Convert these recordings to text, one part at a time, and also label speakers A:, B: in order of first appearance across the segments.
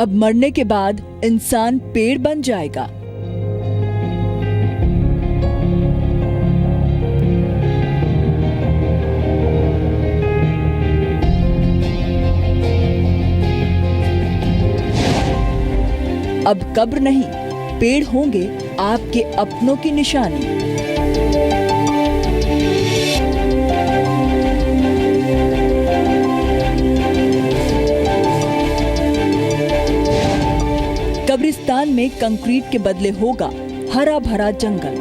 A: अब मरने के बाद इंसान पेड़ बन जाएगा। अब कब्र नहीं, पेड़ होंगे आपके अपनों की निशानी। कब्रिस्तान में कंक्रीट के बदले होगा हरा भरा जंगल।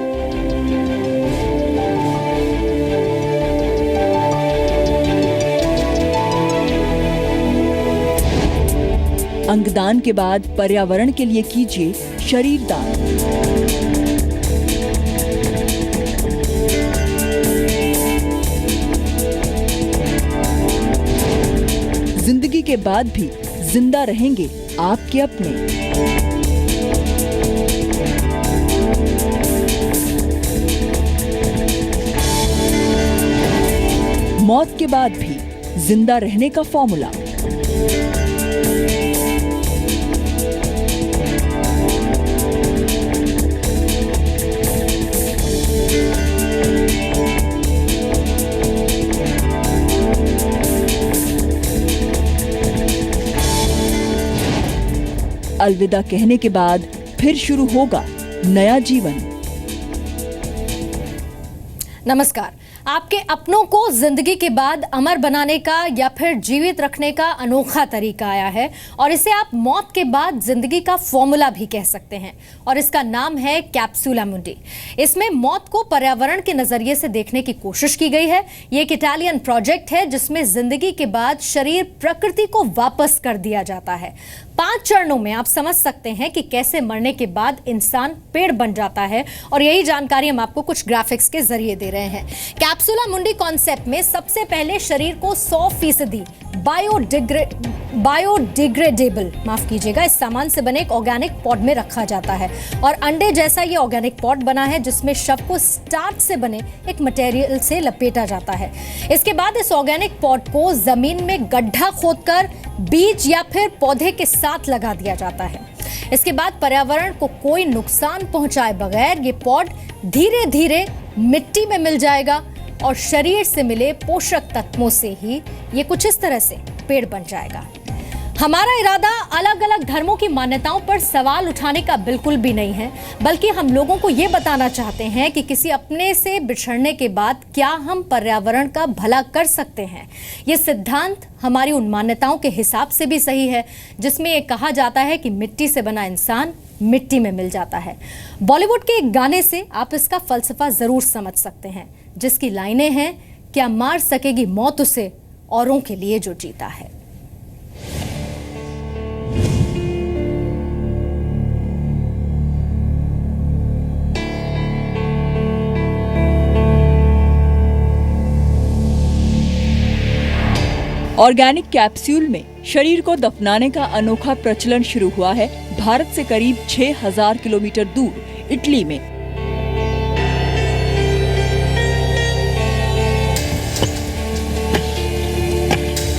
A: अंगदान के बाद पर्यावरण के लिए कीजिए शरीर दान। जिंदगी के बाद भी जिंदा रहेंगे आपके अपने। मौत के बाद भी जिंदा रहने का फॉर्मूला। अलविदा कहने के बाद फिर शुरू होगा नया जीवन।
B: नमस्कार। आपके अपनों को जिंदगी के बाद अमर बनाने का या फिर जीवित रखने का अनोखा तरीका आया है और इसे आप मौत के बाद जिंदगी का फॉर्मूला भी कह सकते हैं और इसका नाम है कैप्सूला मुंडी। इसमें मौत को पर्यावरण के नजरिए से देखने की कोशिश की गई है। ये एक इटालियन प्रोजेक्ट है जिसमें जिंदगी के बाद शरीर प्रकृति को वापस कर दिया जाता है। 5 चरणों में आप समझ सकते हैं कि कैसे मरने के बाद इंसान पेड़ बन जाता है और यही जानकारी हम आपको कुछ ग्राफिक्स के जरिए दे रहे हैं। कैप्सूला मुंडी कॉन्सेप्ट में सबसे पहले शरीर को 100% बायोडिग्रेडेबल इस सामान से बने एक ऑर्गेनिक पॉड में रखा जाता है और अंडे जैसा ये ऑर्गेनिक पॉड बना है जिसमें शव को स्टार्च से बने एक मटेरियल से लपेटा जाता है। इसके बाद इस ऑर्गेनिक पॉड को जमीन में गड्ढा खोदकर बीज या फिर पौधे के साथ लगा दिया जाता है। इसके बाद पर्यावरण को कोई नुकसान पहुंचाए बगैर ये पॉड धीरे धीरे मिट्टी में मिल जाएगा और शरीर से मिले पोषक तत्वों से ही ये कुछ इस तरह से पेड़ बन जाएगा। हमारा इरादा अलग अलग धर्मों की मान्यताओं पर सवाल उठाने का बिल्कुल भी नहीं है, बल्कि हम लोगों को ये बताना चाहते हैं कि किसी अपने से बिछड़ने के बाद क्या हम पर्यावरण का भला कर सकते हैं। ये सिद्धांत हमारी उन मान्यताओं के हिसाब से भी सही है जिसमें ये कहा जाता है कि मिट्टी से बना इंसान मिट्टी में मिल जाता है। बॉलीवुड के एक गाने से आप इसका फलसफा जरूर समझ सकते हैं, जिसकी लाइनें हैं, क्या मार सकेगी मौत उसे औरों के लिए जो जीता है।
A: ऑर्गेनिक कैप्सूल में शरीर को दफनाने का अनोखा प्रचलन शुरू हुआ है भारत से करीब 6000 किलोमीटर दूर इटली में।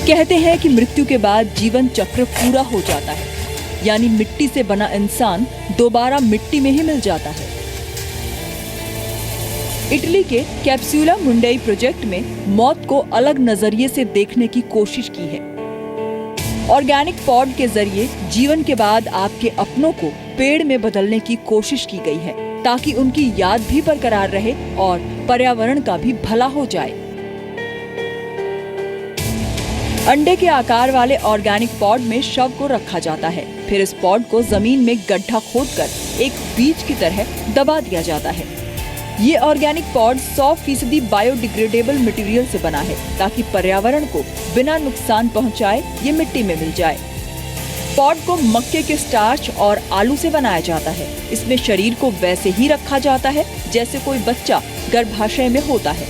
A: कहते हैं कि मृत्यु के बाद जीवन चक्र पूरा हो जाता है, यानी मिट्टी से बना इंसान दोबारा मिट्टी में ही मिल जाता है। इटली के कैप्सूला मुंडी प्रोजेक्ट में मौत को अलग नजरिए से देखने की कोशिश की है। ऑर्गेनिक पॉड के जरिए जीवन के बाद आपके अपनों को पेड़ में बदलने की कोशिश की गई है ताकि उनकी याद भी बरकरार रहे और पर्यावरण का भी भला हो जाए। अंडे के आकार वाले ऑर्गेनिक पॉड में शव को रखा जाता है, फिर इस पॉड को जमीन में गड्ढा खोदकर एक बीज की तरह दबा दिया जाता है। ये ऑर्गेनिक पॉड 100% बायोडिग्रेडेबल मटेरियल से बना है ताकि पर्यावरण को बिना नुकसान पहुंचाए ये मिट्टी में मिल जाए। पॉड को मक्के के स्टार्च और आलू से बनाया जाता है। इसमें शरीर को वैसे ही रखा जाता है जैसे कोई बच्चा गर्भाशय में होता है।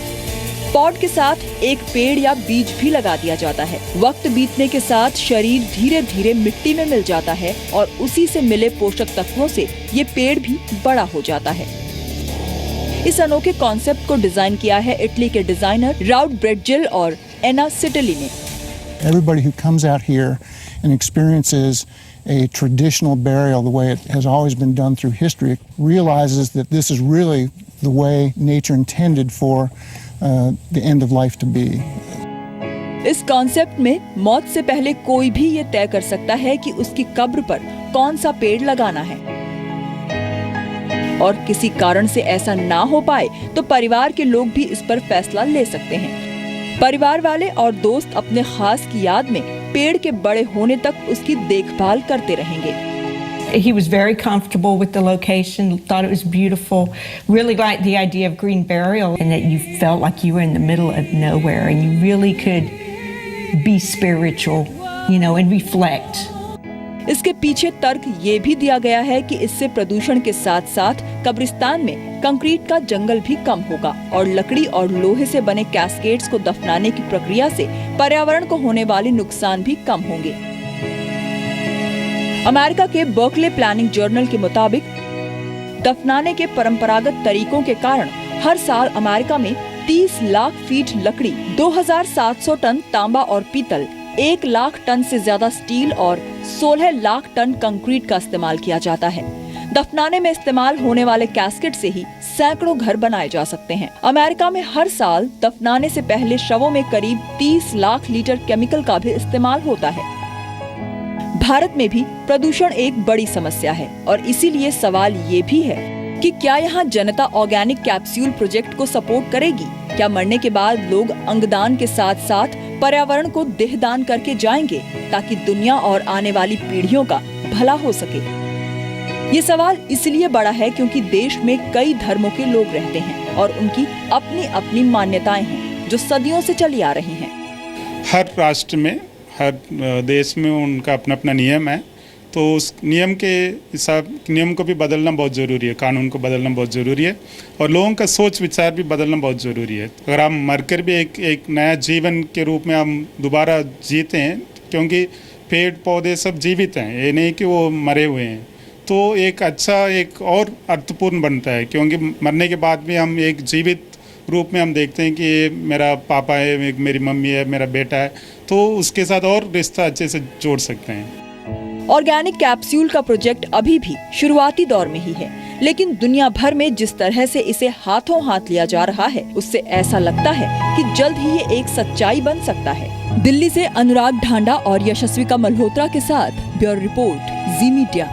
A: पॉड के साथ एक पेड़ या बीज भी लगा दिया जाता है। वक्त बीतने के साथ शरीर धीरे धीरे मिट्टी में मिल जाता है और उसी से मिले पोषक तत्वों से ये पेड़ भी बड़ा हो जाता है। इस अनोखे कॉन्सेप्ट को डिजाइन किया है इटली के डिजाइनर राउड ब्रेडजिल और एना सिटली ने।
C: Everybody who comes out here and experiences a traditional burial the way it has always been done through history. It realizes that this is really the way nature intended for the end of life to be.
A: इस concept में मौत से पहले कोई भी ये तय कर सकता है कि उसकी कब्र पर कौन सा पेड़ लगाना है, और किसी कारण से ऐसा ना हो पाए तो परिवार के लोग भी इस पर फैसला ले सकते हैं। परिवार वाले और दोस्त अपने खास की याद में पेड़ के बड़े होने तक उसकी देखभाल करते रहेंगे।
D: He was very comfortable with the location, thought it was beautiful, really liked the idea of green burial and that you felt like you were in the middle of nowhere and you really could be spiritual, you know, and reflect.
A: इसके पीछे तर्क ये भी दिया गया है कि इससे प्रदूषण के साथ साथ कब्रिस्तान में कंक्रीट का जंगल भी कम होगा और लकड़ी और लोहे से बने कैस्केड्स को दफनाने की प्रक्रिया से पर्यावरण को होने वाले नुकसान भी कम होंगे। अमेरिका के बर्कले प्लानिंग जर्नल के मुताबिक दफनाने के परंपरागत तरीकों के कारण हर साल अमेरिका में 30 लाख फीट लकड़ी, 2700 टन तांबा और पीतल, 1 लाख टन से ज्यादा स्टील और 16 लाख टन कंक्रीट का इस्तेमाल किया जाता है। दफनाने में इस्तेमाल होने वाले कैस्केट से ही सैकड़ों घर बनाए जा सकते हैं। अमेरिका में हर साल दफनाने से पहले शवों में करीब 30 लाख लीटर केमिकल का भी इस्तेमाल होता है। भारत में भी प्रदूषण एक बड़ी समस्या है और इसीलिए सवाल ये भी है कि क्या यहाँ जनता ऑर्गेनिक कैप्सूल प्रोजेक्ट को सपोर्ट करेगी? क्या मरने के बाद लोग अंगदान के साथ साथ पर्यावरण को देहदान करके जाएंगे ताकि दुनिया और आने वाली पीढ़ियों का भला हो सके? ये सवाल इसलिए बड़ा है क्योंकि देश में कई धर्मों के लोग रहते हैं और उनकी अपनी अपनी मान्यताएं हैं जो सदियों से चली आ रही हैं।
E: हर राष्ट्र में, हर देश में उनका अपना अपना नियम है, तो उस नियम के हिसाब नियम को भी बदलना बहुत ज़रूरी है, कानून को बदलना बहुत ज़रूरी है और लोगों का सोच विचार भी बदलना बहुत ज़रूरी है। अगर हम मरकर भी एक नया जीवन के रूप में हम दोबारा जीते हैं, क्योंकि पेड़ पौधे सब जीवित हैं, ये नहीं कि वो मरे हुए हैं, तो एक अच्छा एक और अर्थपूर्ण बनता है, क्योंकि मरने के बाद भी हम एक जीवित रूप में हम देखते हैं कि ये मेरा पापा है, मेरी मम्मी है, मेरा बेटा है, तो उसके साथ और रिश्ता अच्छे से जोड़ सकते हैं।
A: ऑर्गेनिक कैप्सूल का प्रोजेक्ट अभी भी शुरुआती दौर में ही है, लेकिन दुनिया भर में जिस तरह से इसे हाथों हाथ लिया जा रहा है उससे ऐसा लगता है कि जल्द ही ये एक सच्चाई बन सकता है। दिल्ली से अनुराग ढांडा और यशस्विका मल्होत्रा के साथ ब्यूरो रिपोर्ट, जी मीडिया।